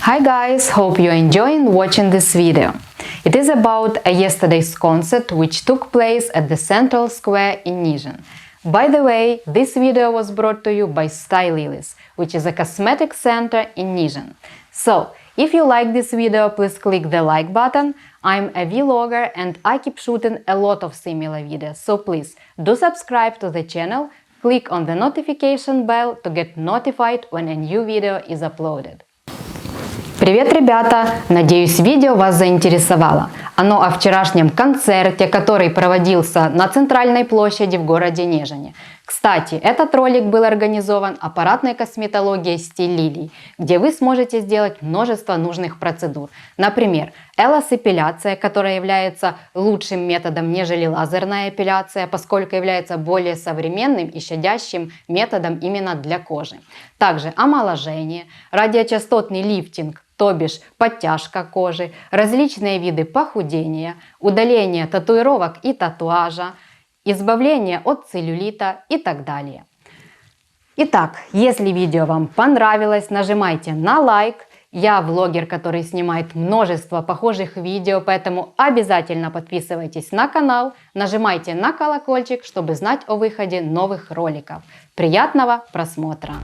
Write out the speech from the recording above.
Hi guys, hope you're enjoying watching this video. It is about yesterday's concert which took place at the Central Square in Nizhyn. By the way, this video was brought to you by Stylylist, which is a cosmetic center in Nizhyn. So, if you like this video, please click the like button. I'm a vlogger and I keep shooting a lot of similar videos, so please do subscribe to the channel, click on the notification bell to get notified when a new video is uploaded. Привет, ребята! Надеюсь, видео вас заинтересовало. Оно о вчерашнем концерте, который проводился на центральной площади в городе Нежине. Кстати, этот ролик был организован аппаратной косметологией «Стиль Лилий», где вы сможете сделать множество нужных процедур. Например, элас-эпиляция, которая является лучшим методом, нежели лазерная эпиляция, поскольку является более современным и щадящим методом именно для кожи. Также омоложение, радиочастотный лифтинг, то бишь подтяжка кожи, различные виды похудения, удаление татуировок и татуажа, избавление от целлюлита и так далее. Итак, если видео вам понравилось, нажимайте на лайк. Я влогер, который снимает множество похожих видео, поэтому обязательно подписывайтесь на канал, нажимайте на колокольчик, чтобы знать о выходе новых роликов. Приятного просмотра!